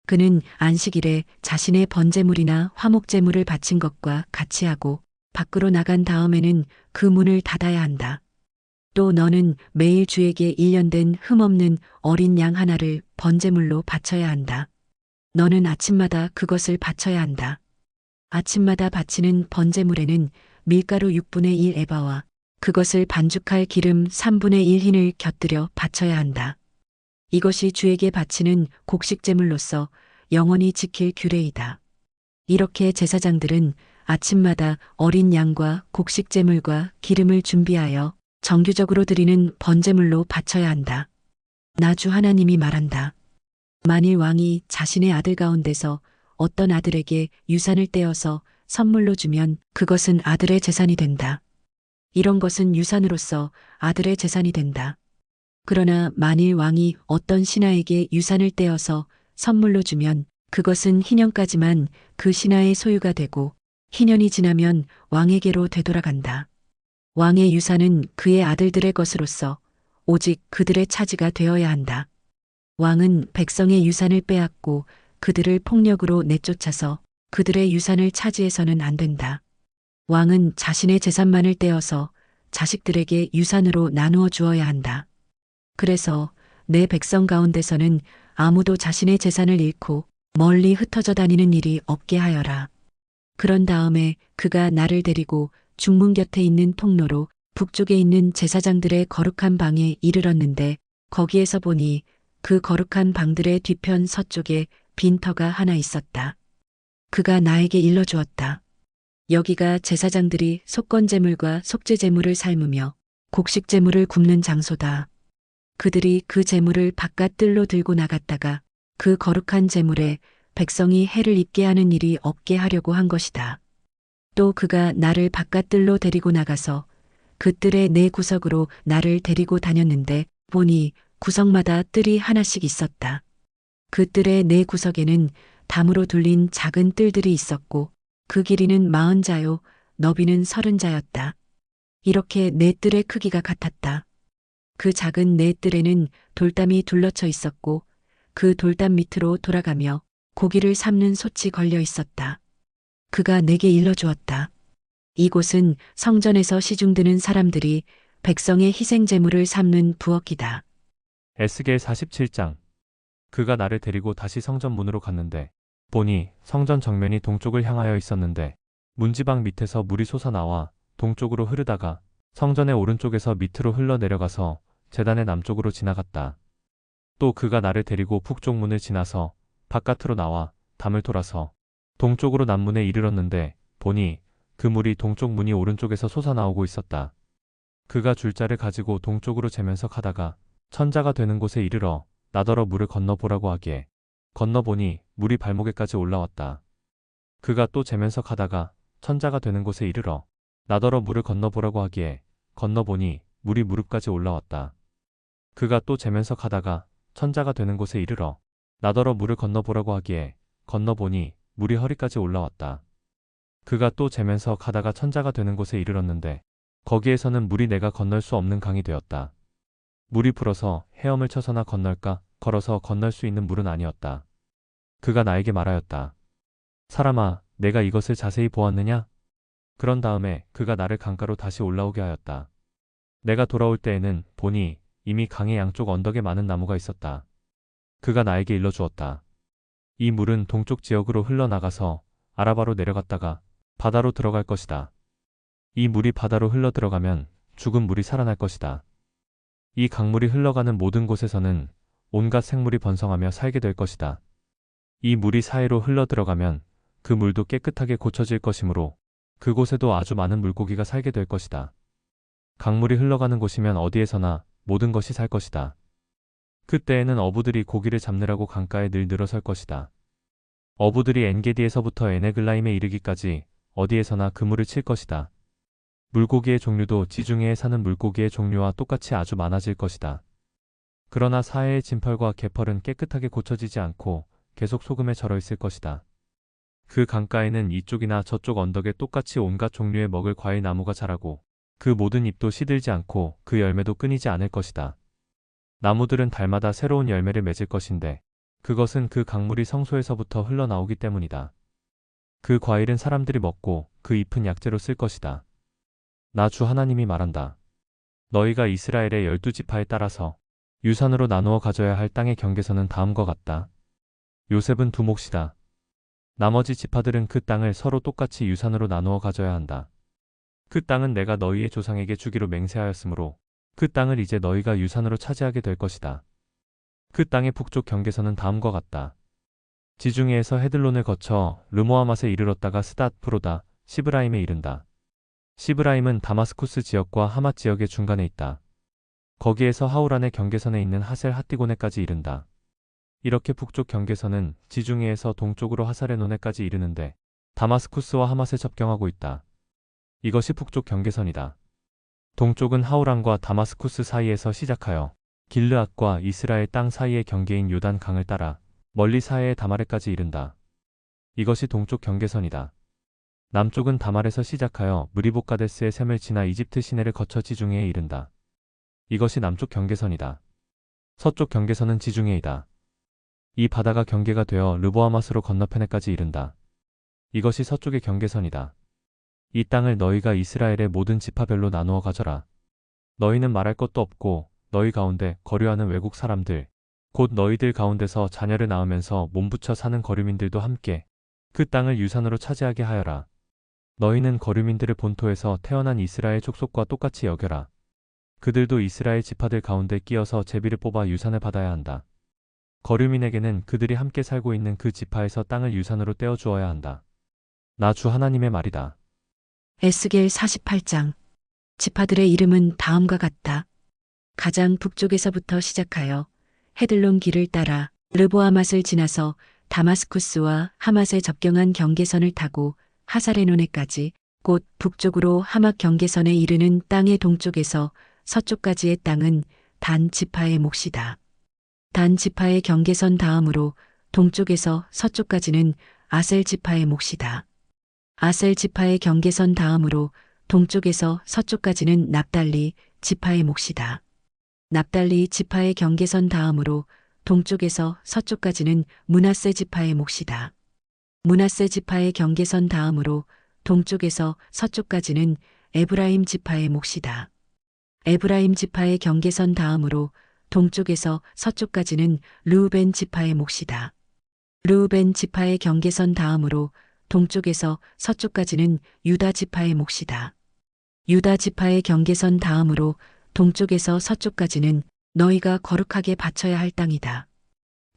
그는 안식일에 자신의 번제물이나 화목제물을 바친 것과 같이 하고 밖으로 나간 다음에는 그 문을 닫아야 한다. 또 너는 매일 주에게 1년 된 흠없는 어린 양 하나를 번제물로 바쳐야 한다. 너는 아침마다 그것을 바쳐야 한다. 아침마다 바치는 번제물에는 밀가루 6분의 1 에바와 그것을 반죽할 기름 3분의 1 흰을 곁들여 바쳐야 한다. 이것이 주에게 바치는 곡식제물로서 영원히 지킬 규례이다. 이렇게 제사장들은 아침마다 어린 양과 곡식제물과 기름을 준비하여 정규적으로 드리는 번제물로 바쳐야 한다. 나 주 하나님이 말한다. 만일 왕이 자신의 아들 가운데서 어떤 아들에게 유산을 떼어서 선물로 주면 그것은 아들의 재산이 된다. 이런 것은 유산으로서 아들의 재산이 된다. 그러나 만일 왕이 어떤 신하에게 유산을 떼어서 선물로 주면 그것은 희년까지만 그 신하의 소유가 되고 희년이 지나면 왕에게로 되돌아간다. 왕의 유산은 그의 아들들의 것으로서 오직 그들의 차지가 되어야 한다. 왕은 백성의 유산을 빼앗고 그들을 폭력으로 내쫓아서 그들의 유산을 차지해서는 안 된다. 왕은 자신의 재산만을 떼어서 자식들에게 유산으로 나누어 주어야 한다. 그래서 내 백성 가운데서는 아무도 자신의 재산을 잃고 멀리 흩어져 다니는 일이 없게 하여라. 그런 다음에 그가 나를 데리고 중문 곁에 있는 통로로 북쪽에 있는 제사장들의 거룩한 방에 이르렀는데 거기에서 보니 그 거룩한 방들의 뒤편 서쪽에 빈터가 하나 있었다. 그가 나에게 일러주었다. 여기가 제사장들이 속건제물과 속죄제물을 삶으며 곡식제물을 굽는 장소다. 그들이 그 제물을 바깥 뜰로 들고 나갔다가 그 거룩한 제물에 백성이 해를 입게 하는 일이 없게 하려고 한 것이다. 또 그가 나를 바깥 뜰로 데리고 나가서 그 뜰의 네 구석으로 나를 데리고 다녔는데 보니 구석마다 뜰이 하나씩 있었다. 그 뜰의 네 구석에는 담으로 둘린 작은 뜰들이 있었고 그 길이는 40자요 너비는 30자였다. 이렇게 네 뜰의 크기가 같았다. 그 작은 네 뜰에는 돌담이 둘러쳐 있었고 그 돌담 밑으로 돌아가며 고기를 삶는 솥이 걸려 있었다. 그가 내게 일러주었다. 이곳은 성전에서 시중드는 사람들이 백성의 희생제물을 삶는 부엌이다. 에스겔 47장. 그가 나를 데리고 다시 성전 문으로 갔는데 보니 성전 정면이 동쪽을 향하여 있었는데 문지방 밑에서 물이 솟아나와 동쪽으로 흐르다가 성전의 오른쪽에서 밑으로 흘러내려가서 제단의 남쪽으로 지나갔다. 또 그가 나를 데리고 북쪽 문을 지나서 바깥으로 나와 담을 돌아서 동쪽으로 남문에 이르렀는데 보니 그 물이 동쪽 문이 오른쪽에서 솟아나오고 있었다. 그가 줄자를 가지고 동쪽으로 재면서 가다가 천자가 되는 곳에 이르러 나더러 물을 건너보라고 하기에 건너보니 물이 발목에까지 올라왔다. 그가 또 재면서 가다가 천자가 되는 곳에 이르러 나더러 물을 건너보라고 하기에 건너보니 물이 무릎까지 올라왔다. 그가 또 재면서 가다가 천자가 되는 곳에 이르러 나더러 물을 건너보라고 하기에 건너보니 물이 허리까지 올라왔다. 그가 또 재면서 가다가 천자가 되는 곳에 이르렀는데 거기에서는 물이 내가 건널 수 없는 강이 되었다. 물이 불어서 헤엄을 쳐서나 건널까 걸어서 건널 수 있는 물은 아니었다. 그가 나에게 말하였다. 사람아, 내가 이것을 자세히 보았느냐? 그런 다음에 그가 나를 강가로 다시 올라오게 하였다. 내가 돌아올 때에는 보니 이미 강의 양쪽 언덕에 많은 나무가 있었다. 그가 나에게 일러주었다. 이 물은 동쪽 지역으로 흘러나가서 아라바로 내려갔다가 바다로 들어갈 것이다. 이 물이 바다로 흘러 들어가면 죽은 물이 살아날 것이다. 이 강물이 흘러가는 모든 곳에서는 온갖 생물이 번성하며 살게 될 것이다. 이 물이 사이로 흘러 들어가면 그 물도 깨끗하게 고쳐질 것이므로 그곳에도 아주 많은 물고기가 살게 될 것이다. 강물이 흘러가는 곳이면 어디에서나 모든 것이 살 것이다. 그때에는 어부들이 고기를 잡느라고 강가에 늘 늘어설 것이다. 어부들이 엔게디에서부터 에네글라임에 이르기까지 어디에서나 그물을 칠 것이다. 물고기의 종류도 지중해에 사는 물고기의 종류와 똑같이 아주 많아질 것이다. 그러나 사해의 진펄과 개펄은 깨끗하게 고쳐지지 않고 계속 소금에 절어 있을 것이다. 그 강가에는 이쪽이나 저쪽 언덕에 똑같이 온갖 종류의 먹을 과일 나무가 자라고 그 모든 잎도 시들지 않고 그 열매도 끊이지 않을 것이다. 나무들은 달마다 새로운 열매를 맺을 것인데 그것은 그 강물이 성소에서부터 흘러나오기 때문이다. 그 과일은 사람들이 먹고 그 잎은 약재로 쓸 것이다. 나 주 하나님이 말한다. 너희가 이스라엘의 12지파에 따라서 유산으로 나누어 가져야 할 땅의 경계선은 다음과 같다. 요셉은 두 몫이다. 나머지 지파들은 그 땅을 서로 똑같이 유산으로 나누어 가져야 한다. 그 땅은 내가 너희의 조상에게 주기로 맹세하였으므로 그 땅을 이제 너희가 유산으로 차지하게 될 것이다. 그 땅의 북쪽 경계선은 다음과 같다. 지중해에서 헤들론을 거쳐 르모아맛에 이르렀다가 스닷 프로다 시브라임에 이른다. 시브라임은 다마스쿠스 지역과 하맛 지역의 중간에 있다. 거기에서 하우란의 경계선에 있는 하셀 핫디고네까지 이른다. 이렇게 북쪽 경계선은 지중해에서 동쪽으로 하사레논에까지 이르는데 다마스쿠스와 하맛에 접경하고 있다. 이것이 북쪽 경계선이다. 동쪽은 하우란과 다마스쿠스 사이에서 시작하여 길르앗과 이스라엘 땅 사이의 경계인 요단 강을 따라 멀리 사해의 다마레까지 이른다. 이것이 동쪽 경계선이다. 남쪽은 다말에서 시작하여 무리보카데스의 샘을 지나 이집트 시내를 거쳐 지중해에 이른다. 이것이 남쪽 경계선이다. 서쪽 경계선은 지중해이다. 이 바다가 경계가 되어 르보아맛으로 건너편에까지 이른다. 이것이 서쪽의 경계선이다. 이 땅을 너희가 이스라엘의 모든 지파별로 나누어 가져라. 너희는 말할 것도 없고 너희 가운데 거류하는 외국 사람들, 곧 너희들 가운데서 자녀를 낳으면서 몸붙여 사는 거류민들도 함께 그 땅을 유산으로 차지하게 하여라. 너희는 거류민들을 본토에서 태어난 이스라엘 족속과 똑같이 여겨라. 그들도 이스라엘 지파들 가운데 끼어서 제비를 뽑아 유산을 받아야 한다. 거류민에게는 그들이 함께 살고 있는 그 지파에서 땅을 유산으로 떼어 주어야 한다. 나 주 하나님의 말이다. 에스겔 48장. 지파들의 이름은 다음과 같다. 가장 북쪽에서부터 시작하여 헤들론 길을 따라 르보아맛을 지나서 다마스쿠스와 하맛에 접경한 경계선을 타고 하사레논에까지 곧 북쪽으로 하맛 경계선에 이르는 땅의 동쪽에서 서쪽까지의 땅은 단 지파의 몫이다. 단 지파의 경계선 다음으로 동쪽에서 서쪽까지는 아셀 지파의 몫이다. 아셀 지파의 경계선 다음으로 동쪽에서 서쪽까지는 납달리 지파의 몫이다. 납달리 지파의 경계선 다음으로 동쪽에서 서쪽까지는 므낫세 지파의 몫이다. 므낫세 지파의 경계선 다음으로 동쪽에서 서쪽까지는 에브라임 지파의 몫이다. 에브라임 지파의 경계선 다음으로 동쪽에서 서쪽까지는 르우벤 지파의 몫이다. 르우벤 지파의 경계선 다음으로 동쪽에서 서쪽까지는 유다 지파의 몫이다. 유다 지파의 경계선 다음으로 동쪽에서 서쪽까지는 너희가 거룩하게 바쳐야 할 땅이다.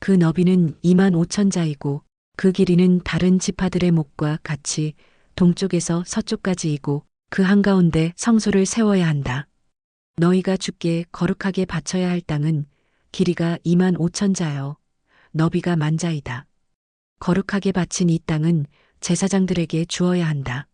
그 너비는 25,000자이고 그 길이는 다른 지파들의 목과 같이 동쪽에서 서쪽까지이고 그 한가운데 성소를 세워야 한다. 너희가 주께 거룩하게 바쳐야 할 땅은 길이가 25,000자여 너비가 10,000자이다. 거룩하게 바친 이 땅은 제사장들에게 주어야 한다.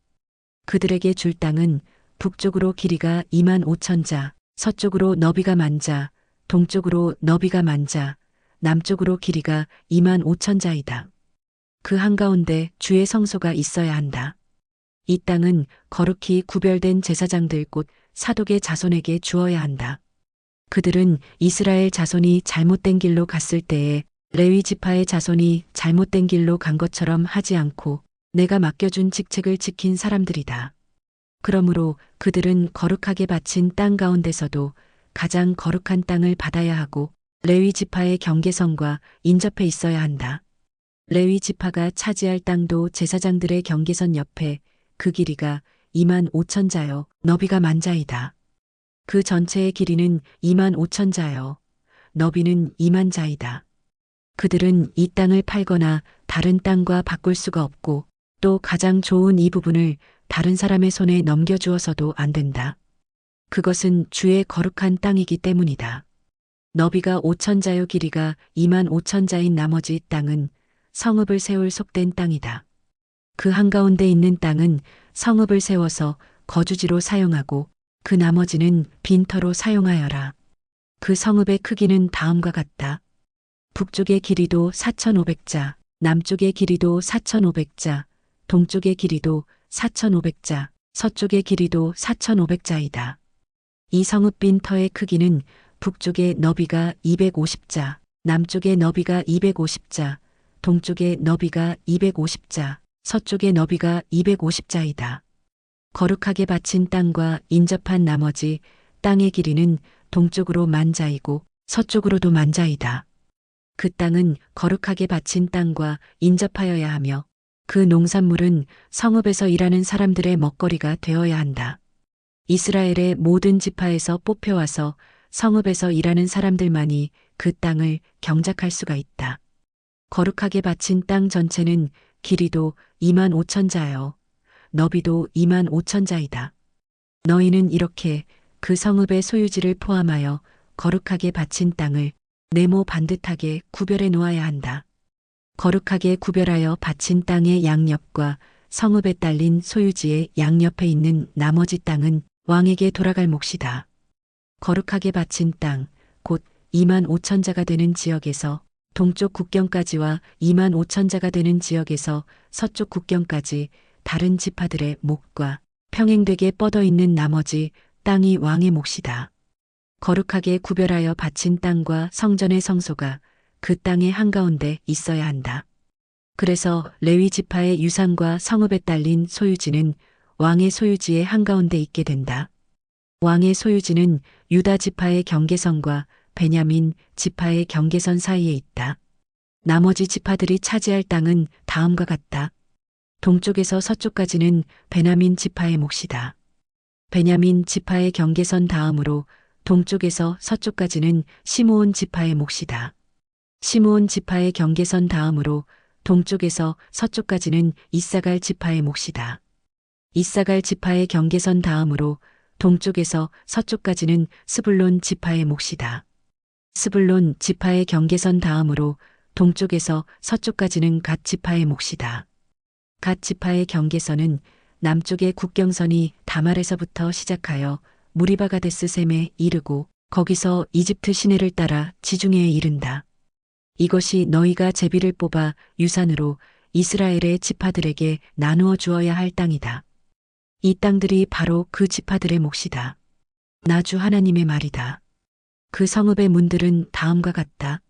그들에게 줄 땅은 북쪽으로 길이가 25,000자, 서쪽으로 너비가 10,000자, 동쪽으로 너비가 10,000자, 남쪽으로 길이가 25,000자이다. 그 한가운데 주의 성소가 있어야 한다. 이 땅은 거룩히 구별된 제사장들 곧 사독의 자손에게 주어야 한다. 그들은 이스라엘 자손이 잘못된 길로 갔을 때에 레위 지파의 자손이 잘못된 길로 간 것처럼 하지 않고 내가 맡겨준 직책을 지킨 사람들이다. 그러므로 그들은 거룩하게 바친 땅 가운데서도 가장 거룩한 땅을 받아야 하고 레위 지파의 경계선과 인접해 있어야 한다. 레위 지파가 차지할 땅도 제사장들의 경계선 옆에 그 길이가 25,000자여 너비가 10,000자이다. 그 전체의 길이는 25,000자여 너비는 20,000자이다. 그들은 이 땅을 팔거나 다른 땅과 바꿀 수가 없고 또 가장 좋은 이 부분을 다른 사람의 손에 넘겨주어서도 안 된다. 그것은 주의 거룩한 땅이기 때문이다. 너비가 5,000자여 길이가 25,000자인 나머지 땅은 성읍을 세울 속된 땅이다. 그 한가운데 있는 땅은 성읍을 세워서 거주지로 사용하고 그 나머지는 빈터로 사용하여라. 그 성읍의 크기는 다음과 같다. 북쪽의 길이도 4,500자, 남쪽의 길이도 4,500자, 동쪽의 길이도 4,500자, 서쪽의 길이도 4,500자이다. 이 성읍 빈터의 크기는 북쪽의 너비가 250자, 남쪽의 너비가 250자, 동쪽의 너비가 250자, 서쪽의 너비가 250자이다. 거룩하게 바친 땅과 인접한 나머지 땅의 길이는 동쪽으로 10,000자이고 서쪽으로도 10,000자이다. 그 땅은 거룩하게 바친 땅과 인접하여야 하며 그 농산물은 성읍에서 일하는 사람들의 먹거리가 되어야 한다. 이스라엘의 모든 지파에서 뽑혀와서 성읍에서 일하는 사람들만이 그 땅을 경작할 수가 있다. 거룩하게 바친 땅 전체는 길이도 25,000자요. 너비도 25,000자이다. 너희는 이렇게 그 성읍의 소유지를 포함하여 거룩하게 바친 땅을 네모 반듯하게 구별해 놓아야 한다. 거룩하게 구별하여 바친 땅의 양옆과 성읍에 딸린 소유지의 양옆에 있는 나머지 땅은 왕에게 돌아갈 몫이다. 거룩하게 바친 땅, 곧 25,000자가 되는 지역에서 동쪽 국경까지와 25,000자가 되는 지역에서 서쪽 국경까지 다른 지파들의 몫과 평행되게 뻗어 있는 나머지 땅이 왕의 몫이다. 거룩하게 구별하여 바친 땅과 성전의 성소가 그 땅의 한가운데 있어야 한다. 그래서 레위 지파의 유산과 성읍에 딸린 소유지는 왕의 소유지의 한가운데 있게 된다. 왕의 소유지는 유다 지파의 경계선과 베냐민 지파의 경계선 사이에 있다. 나머지 지파들이 차지할 땅은 다음과 같다. 동쪽에서 서쪽까지는 베냐민 지파의 몫이다. 베냐민 지파의 경계선 다음으로 동쪽에서 서쪽까지는 시므온 지파의 몫이다. 시므온 지파의 경계선 다음으로 동쪽에서 서쪽까지는 이사갈 지파의 몫이다. 이사갈 지파의 경계선 다음으로 동쪽에서 서쪽까지는 스불론 지파의 몫이다. 스불론 지파의 경계선 다음으로 동쪽에서 서쪽까지는 갓 지파의 몫이다. 갓 지파의 경계선은 남쪽의 국경선이 다말에서부터 시작하여 무리바가데스셈에 이르고 거기서 이집트 시내를 따라 지중해에 이른다. 이것이 너희가 제비를 뽑아 유산으로 이스라엘의 지파들에게 나누어 주어야 할 땅이다. 이 땅들이 바로 그 지파들의 몫이다. 나 주 하나님의 말이다. 그 성읍의 문들은 다음과 같다.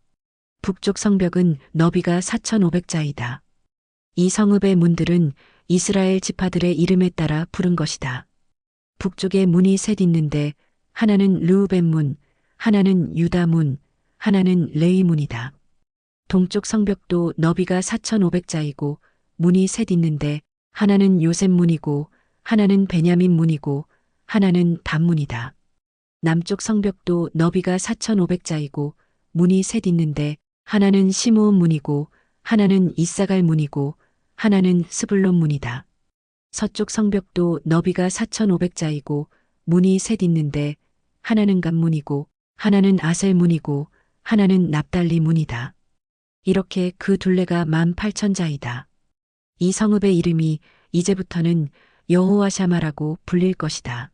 북쪽 성벽은 너비가 4,500자이다. 이 성읍의 문들은 이스라엘 지파들의 이름에 따라 부른 것이다. 북쪽에 문이 셋 있는데 하나는 르우벤 문, 하나는 유다 문, 하나는 레위 문이다. 동쪽 성벽도 너비가 4,500자이고 문이 셋 있는데 하나는 요셉 문이고 하나는 베냐민 문이고 하나는 단 문이다. 남쪽 성벽도 너비가 4,500자이고 문이 셋 있는데 하나는 시므온 문이고 하나는 이사갈 문이고 하나는 스불론 문이다. 서쪽 성벽도 너비가 4,500자이고 문이 셋 있는데 하나는 갓 문이고 하나는 아셀 문이고 하나는 납달리 문이다. 이렇게 그 둘레가 18,000자이다. 이 성읍의 이름이 이제부터는 여호와 샤마라고 불릴 것이다.